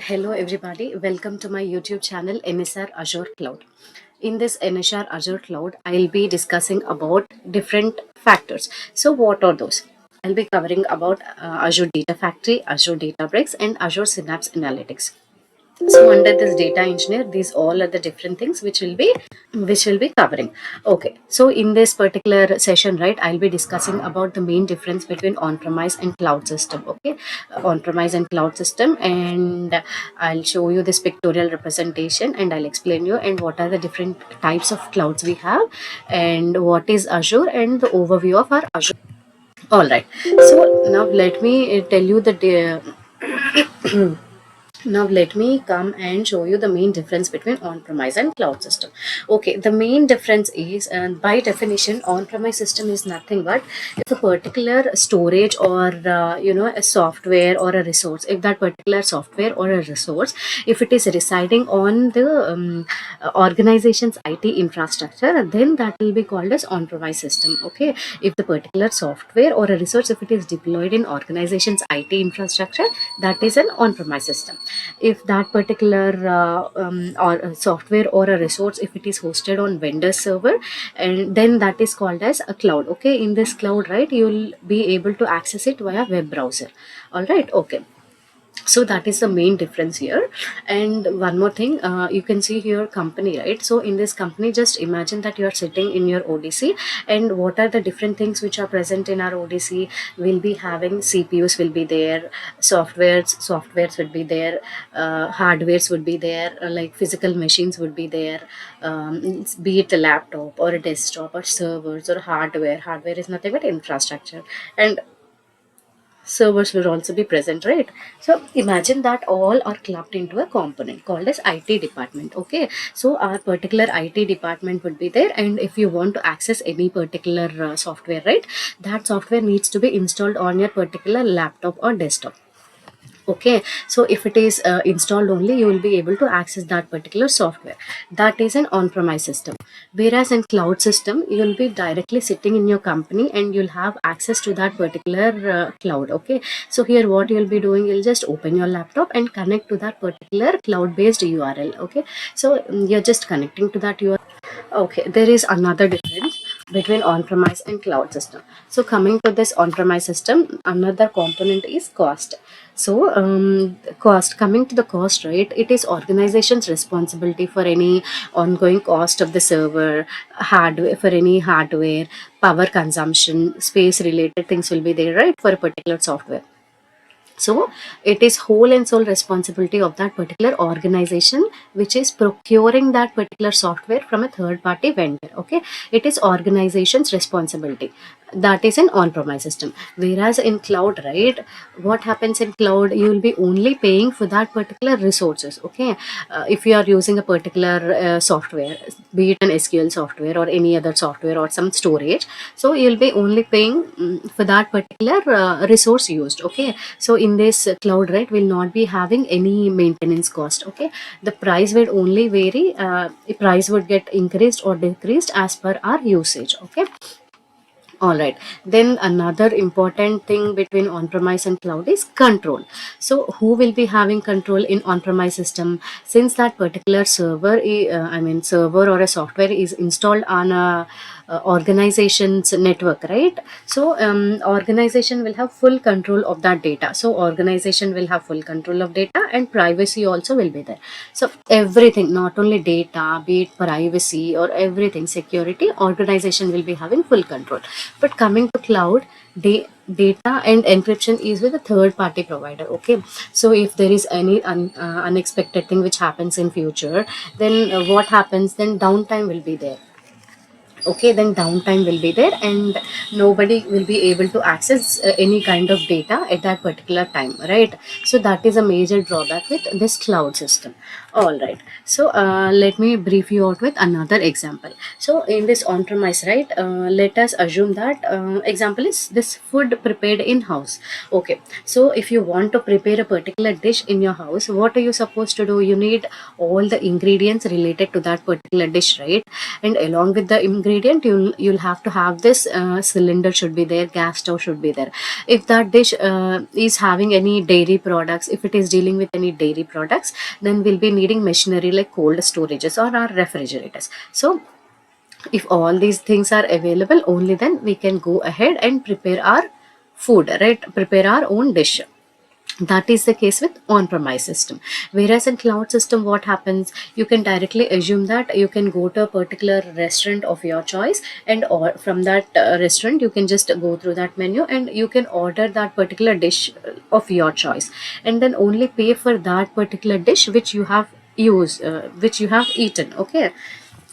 Hello everybody, welcome to my YouTube channel NSR Azure Cloud. In this NSR Azure Cloud, I'll be discussing about different factors. So what are those? I'll be covering about Azure Data Factory, Azure Databricks and Azure Synapse Analytics. So under this data engineer, these all are the different things which will be covering. Okay, so in this particular session, right, I'll be discussing about the main difference between on-premise and cloud system. Okay, on-premise and cloud system, and I'll show you this pictorial representation, and I'll explain you and what are the different types of clouds we have, and what is Azure, and the overview of our Azure. All right. So now let me tell you now let me come and show you the main difference between on-premise and cloud system. Okay, the main difference is, and by definition, on-premise system is nothing but if a particular storage or a software or a resource, if that particular software or a resource, if it is residing on the organization's IT infrastructure, then that will be called as on-premise system. Okay, if the particular software or a resource, if it is deployed in organization's IT infrastructure, that is an on-premise system. If that particular or software or a resource, if it is hosted on vendor server, and then that is called as a cloud. Okay, in this cloud, right, you will be able to access it via web browser. All right. Okay, so that is the main difference here. And one more thing, you can see here company, right? So in this company, just imagine that you are sitting in your ODC, and what are the different things which are present in our ODC? We'll be having CPUs will be there, softwares would be there, hardwares would be there, like physical machines would be there, be it a laptop or a desktop or servers or hardware is nothing but infrastructure, and servers will also be present, right? So imagine that all are clubbed into a component called as IT department. Okay, so our particular IT department would be there, and if you want to access any particular software, right, that software needs to be installed on your particular laptop or desktop. Okay, so if it is installed only, you will be able to access that particular software. That is an on-premise system. Whereas in cloud system, you will be directly sitting in your company and you'll have access to that particular cloud. Okay, so here what you'll be doing, you'll just open your laptop and connect to that particular cloud based URL. Okay, so you're just connecting to that URL. Okay, there is another difference between on-premise and cloud system. So coming to this on-premise system, another component is cost. So cost, coming to the cost, right, it is organization's responsibility for any ongoing cost of the server, hardware, for any hardware, power consumption, space related things will be there, right, for a particular software. So it is whole and sole responsibility of that particular organization which is procuring that particular software from a third party vendor. Okay, it is organization's responsibility. That is an on-premise system. Whereas in cloud, right, what happens in cloud, you will be only paying for that particular resources. Okay, if you are using a particular software, be it an SQL software or any other software or some storage, so you'll be only paying for that particular resource used. Okay, so in this cloud, right, will not be having any maintenance cost. Okay, the price will only vary, the price would get increased or decreased as per our usage. Okay, all right. Then another important thing between on-premise and cloud is control. So who will be having control in on-premise system? Since that particular server, server or a software is installed on a organization's network, right? So organization will have full control of that data. So organization will have full control of data, and privacy also will be there. So everything, not only data, be it privacy or everything, security, organization will be having full control. But coming to cloud, data and encryption is with a third party provider. Okay, so if there is any unexpected thing which happens in future, then what happens, then downtime will be there. Okay, then downtime will be there, and nobody will be able to access any kind of data at that particular time, right? So that is a major drawback with this cloud system. All right. So let me brief you out with another example. So in this on-premise, right? Let us assume that example is this food prepared in house. Okay. So if you want to prepare a particular dish in your house, what are you supposed to do? You need all the ingredients related to that particular dish, right? And along with the ingredient, you'll have to have this cylinder should be there, gas stove should be there. If that dish is having any dairy products, if it is dealing with any dairy products, then we'll be needing machinery like cold storages or our refrigerators. So if all these things are available, only then we can go ahead and prepare our food, right? Prepare our own dish. That is the case with on-premise system. Whereas in cloud system, what happens, you can directly assume that you can go to a particular restaurant of your choice, and or from that restaurant you can just go through that menu and you can order that particular dish of your choice, and then only pay for that particular dish which you have used, which you have eaten. Okay,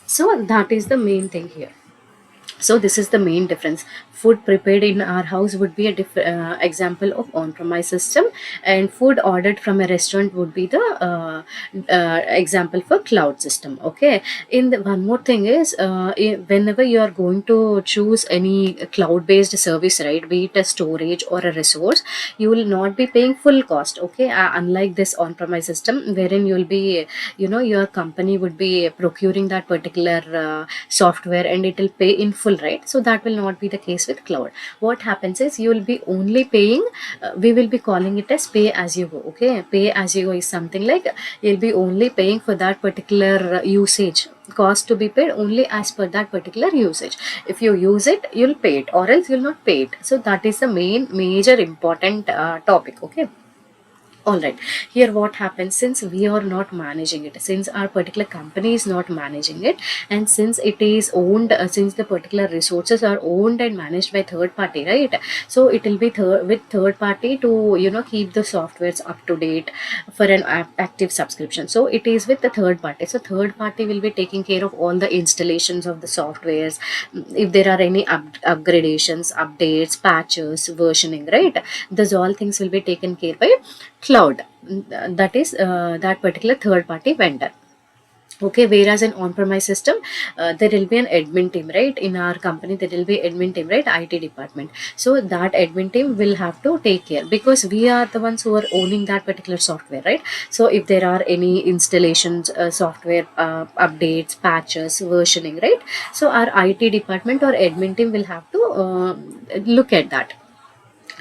so that is the main thing here. So this is the main difference. Food prepared in our house would be a example of on-premise system, and food ordered from a restaurant would be the example for cloud system. Okay. In the one more thing is, whenever you are going to choose any cloud-based service, right, be it a storage or a resource, you will not be paying full cost. Okay, unlike this on-premise system, wherein you will be, your company would be procuring that particular software and it will pay in full, right? So that will not be the case with cloud. What happens is you will be only paying, we will be calling it as pay as you go. Okay, pay as you go is something like you'll be only paying for that particular usage, cost to be paid only as per that particular usage. If you use it, you'll pay it, or else you'll not pay it. So that is the main major important topic. Okay. All right. Here, what happens, since we are not managing it, since our particular company is not managing it, and since it is owned, since the particular resources are owned and managed by third party, right? So it will be with third party to keep the softwares up to date for an active subscription. So it is with the third party. So third party will be taking care of all the installations of the softwares. If there are any upgradations, updates, patches, versioning, right? Those all things will be taken care by cloud, that is that particular third party vendor. Okay, whereas in on-premise system, there will be an admin team, right? In our company, there will be admin team, right? IT department. So that admin team will have to take care, because we are the ones who are owning that particular software, right? So if there are any installations, software updates, patches, versioning, right? So our IT department or admin team will have to look at that.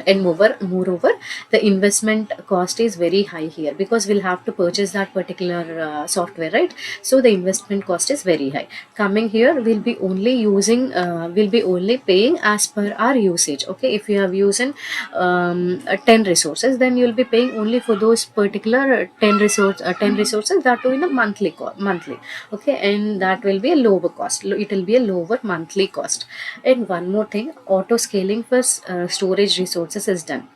And moreover, the investment cost is very high here, because we'll have to purchase that particular software, right? So the investment cost is very high. Coming here, we'll be only paying as per our usage. Okay, if you have using 10 resources, then you'll be paying only for those particular 10 resources, that too in a monthly. Okay, and that will be a lower cost. It will be a lower monthly cost. And one more thing, auto scaling for storage resources is done,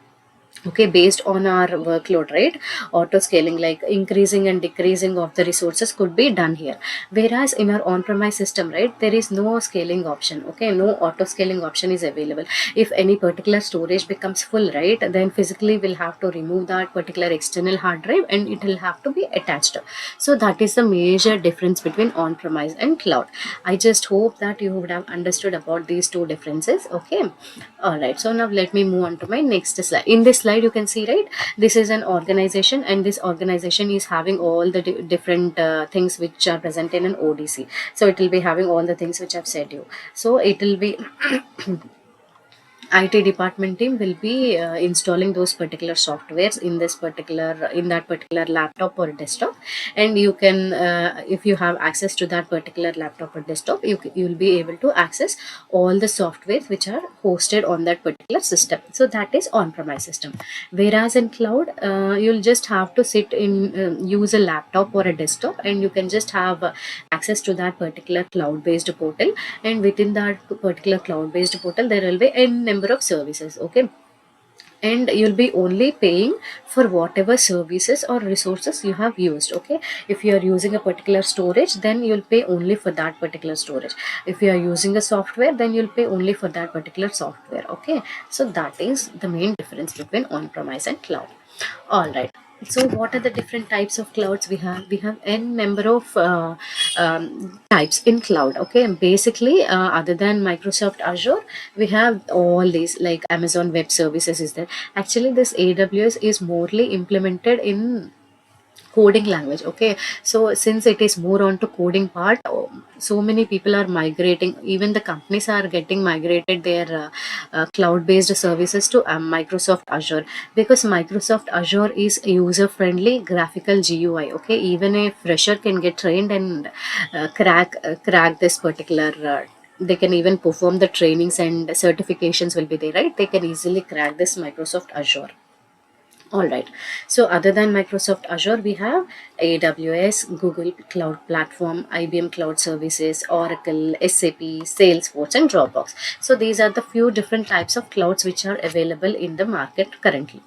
okay, based on our workload, right? Auto scaling, like increasing and decreasing of the resources, could be done here. Whereas in our on-premise system, right, there is no scaling option. Okay, no auto scaling option is available. If any particular storage becomes full, right, then physically we'll have to remove that particular external hard drive and it will have to be attached. So that is the major difference between on-premise and cloud. I just hope that you would have understood about these two differences. Okay. All right, so now let me move on to my next slide. In this slide, you can see, right, this is an organization, and this organization is having all the different things which are present in an ODC. So it will be having all the things which I've said you. So it will be IT department team will be installing those particular softwares in that particular laptop or desktop, and you can, if you have access to that particular laptop or desktop, you will be able to access all the softwares which are hosted on that particular system. So that is on-premise system. Whereas in cloud, you'll just have to sit in, use a laptop or a desktop, and you can just have access to that particular cloud-based portal, and within that particular cloud-based portal there will be a number of services. Okay, and you'll be only paying for whatever services or resources you have used. Okay, if you are using a particular storage, then you'll pay only for that particular storage. If you are using a software, then you'll pay only for that particular software. Okay, so that is the main difference between on-premise and cloud. All right. So what are the different types of clouds we have? We have n number of types in cloud. Okay, basically other than Microsoft Azure, we have all these, like Amazon Web Services is there. Actually this AWS is morely implemented in coding language. Okay, so since it is more on to coding part, so many people are migrating, even the companies are getting migrated their cloud based services to Microsoft Azure, because Microsoft Azure is user friendly graphical GUI. Okay, even a fresher can get trained and crack this particular they can even perform the trainings, and certifications will be there, right? They can easily crack this Microsoft Azure. All right. So other than Microsoft Azure, we have AWS, Google Cloud Platform, IBM Cloud Services, Oracle, SAP, Salesforce, and Dropbox. So these are the few different types of clouds which are available in the market currently.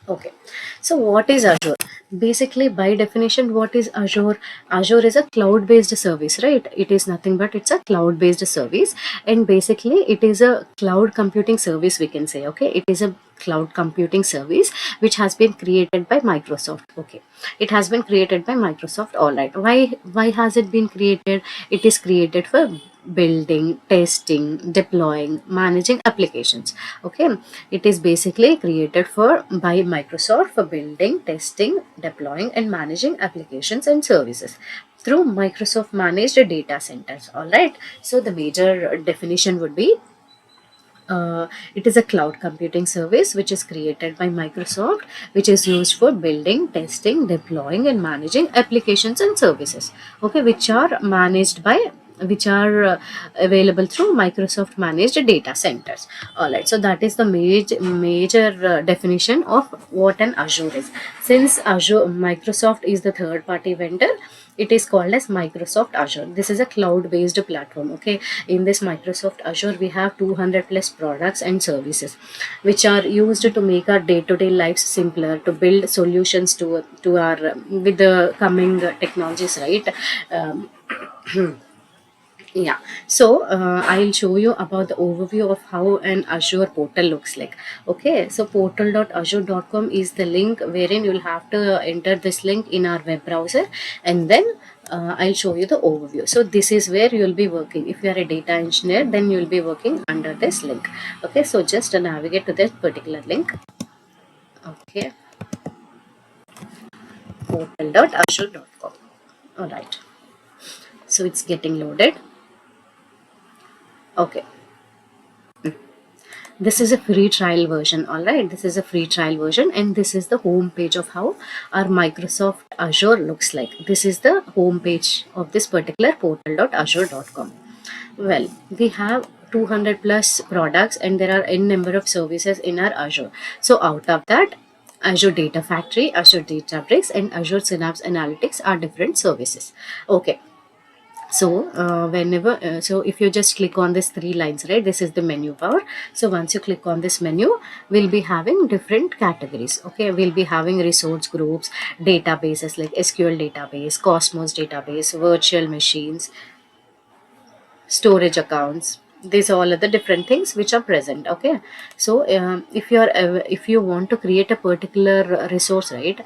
Okay, so what is Azure? Basically, by definition, what is Azure? Azure is a cloud-based service, right? It is nothing but it's a cloud-based service, and basically, it is a cloud computing service. We can say, okay, it is a cloud computing service which has been created by Microsoft. Okay, it has been created by Microsoft. All right, why has it been created? It is created for building, testing, deploying, managing applications. Okay, it is basically created for by Microsoft for building, testing, deploying, and managing applications and services through Microsoft managed data centers. All right, so the major definition would be it is a cloud computing service which is created by Microsoft, which is used for building, testing, deploying, and managing applications and services. Okay, which are available through Microsoft managed data centers. All right, so that is the major definition of what an Azure is. Since Azure Microsoft is the third party vendor, it is called as Microsoft Azure. This is a cloud based platform. Okay, in this Microsoft Azure we have 200 plus products and services which are used to make our day to day lives simpler, to build solutions to our with the coming technologies, right? um, yeah, so I'll show you about the overview of how an Azure portal looks like. Okay, so portal.azure.com is the link wherein you'll have to enter this link in our web browser, and then I'll show you the overview. So this is where you'll be working. If you are a data engineer, then you'll be working under this link. Okay, so just navigate to this particular link. Okay, portal.azure.com. All right, so it's getting loaded. Okay, this is a free trial version. All right, this is a free trial version, and this is the home page of how our Microsoft Azure looks like. This is the home page of this particular portal.azure.com. Well, we have 200 plus products, and there are n number of services in our Azure. So out of that, Azure Data Factory, Azure Databricks, and Azure Synapse Analytics are different services. Okay, so so if you just click on these three lines, right, this is the menu bar. So once you click on this menu, we'll be having different categories. Okay, we'll be having resource groups, databases like SQL database, Cosmos database, virtual machines, storage accounts. These all are the different things which are present. Okay, so if you want to create a particular resource, right,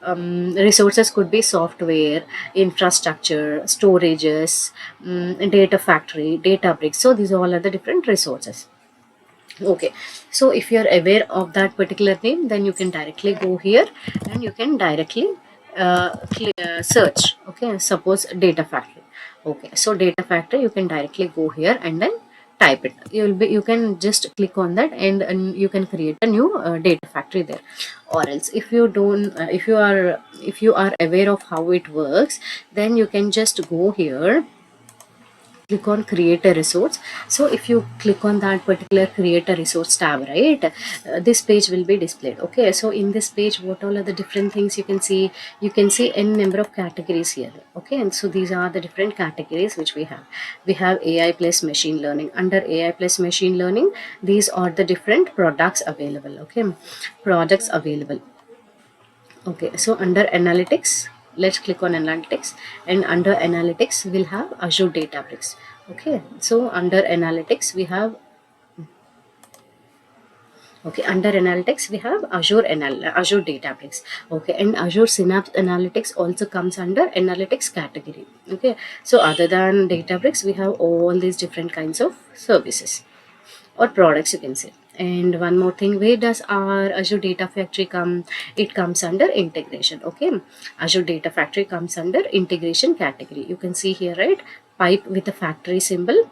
resources could be software, infrastructure, storages, data factory, data bricks. So these all are the different resources. Okay, so if you're aware of that particular name, then you can directly go here and you can directly search. Okay, suppose data factory. Okay, so data factory, you can directly go here and then type it. You can just click on that, and you can create a new data factory there. Or else if you don't if you are aware of how it works, then you can just go here, click on create a resource. So if you click on that particular create a resource tab, right, this page will be displayed. Okay, so in this page, what all are the different things you can see? You can see n number of categories here. Okay, and so these are the different categories which we have AI plus machine learning. Under AI plus machine learning, these are the different products available. Okay, products available. Okay, so under analytics, let's click on analytics, and under analytics we'll have Azure Databricks. Okay, so under analytics we have Okay, under analytics we have Azure Databricks. Okay, and Azure Synapse Analytics also comes under analytics category. Okay, so other than Databricks, we have all these different kinds of services or products, you can say. And one more thing, where does our Azure Data Factory come? It comes under integration. Okay, Azure Data Factory comes under integration category. You can see here, right? Pipe with a factory symbol.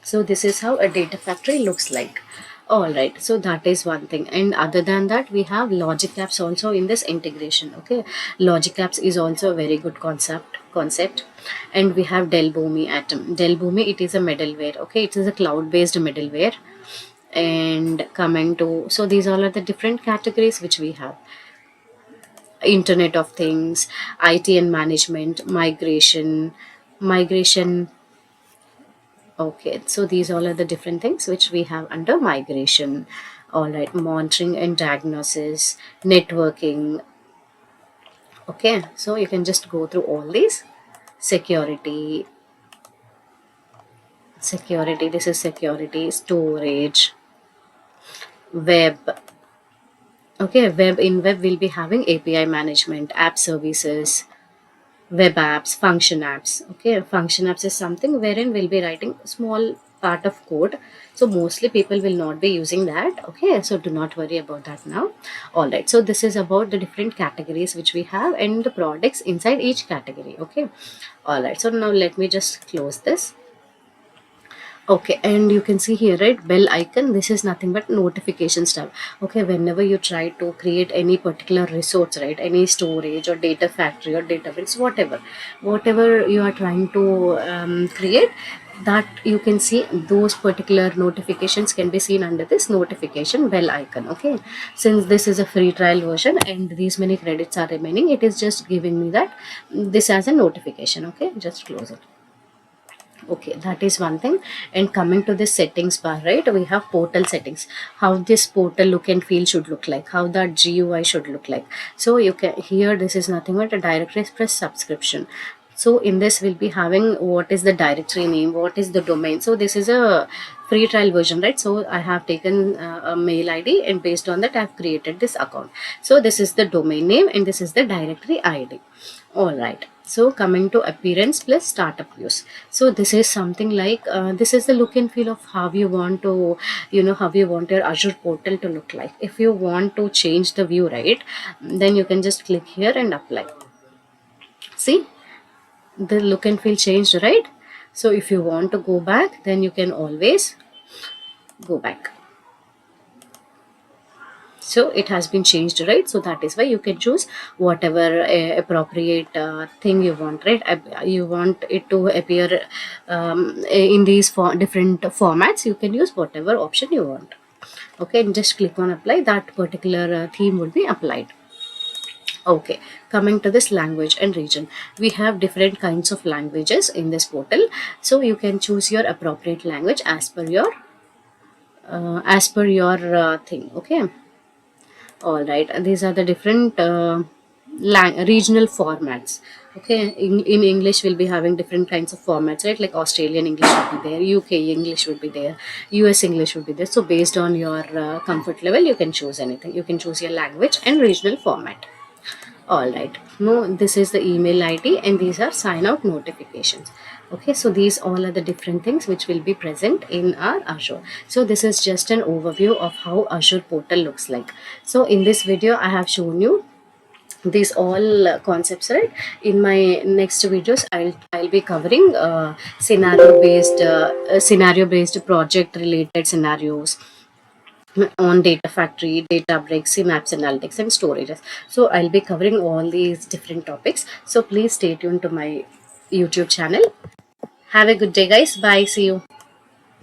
So this is how a data factory looks like. All right, so that is one thing. And other than that, we have logic apps also in this integration. Okay, logic apps is also a very good concept. And we have Delboomi Atom. Delboomi, it is a middleware. Okay, it is a cloud based middleware. And coming to, so these all are the different categories which we have: Internet of Things, IT and management, migration. Okay, so these all are the different things which we have under migration. All right, monitoring and diagnosis, networking. Okay, so you can just go through all these. Security, security, this is security, storage, web. Okay, web we'll be having API management, app services, web apps, function apps. Okay, function apps is something wherein we'll be writing small part of code, so mostly people will not be using that. Okay, so do not worry about that now. All right, so this is about the different categories which we have and the products inside each category. Okay, all right, so now let me just close this. Okay, and you can see here, right, bell icon. This is nothing but notifications tab. Okay, whenever you try to create any particular resource, right, any storage or data factory or database, whatever you are trying to create, that you can see those particular notifications can be seen under this notification bell icon. Okay, since this is a free trial version and these many credits are remaining, it is just giving me that this as a notification. Okay, just close it. Okay, that is one thing. And coming to the settings bar, right, we have portal settings, how this portal look and feel should look like, how that GUI should look like. So you can here, this is nothing but a directory express subscription. So in this we'll be having what is the directory name, what is the domain. So this is a free trial version, right? So I have taken a mail ID, and based on that I've created this account. So this is the domain name and this is the directory ID. All right, so coming to appearance plus startup views. So this is something like this is the look and feel of how you want to, how you want your Azure portal to look like. If you want to change the view, right, then you can just click here and apply. See, the look and feel changed, right? So if you want to go back, then you can always go back. So it has been changed, right? So that is why you can choose whatever appropriate thing you want, right? You want it to appear in these different formats, you can use whatever option you want. Okay, and just click on apply. That particular theme would be applied. Okay, coming to this language and region, we have different kinds of languages in this portal, so you can choose your appropriate language as per your thing. Okay, all right, and these are the different regional formats. Okay, in English we'll be having different kinds of formats, right? Like Australian English would be there, UK English would be there, US English would be there. So based on your comfort level, you can choose anything. You can choose your language and regional format. All right, no, this is the email ID and these are sign out notifications. Okay, so these all are the different things which will be present in our Azure. So this is just an overview of how Azure portal looks like. So in this video I have shown you these all concepts, right? In my next videos I'll be covering scenario based project related scenarios on data factory, Databricks, Synapse Analytics, and storages. So I'll be covering all these different topics. So please stay tuned to my YouTube channel. Have a good day, guys. Bye. See you.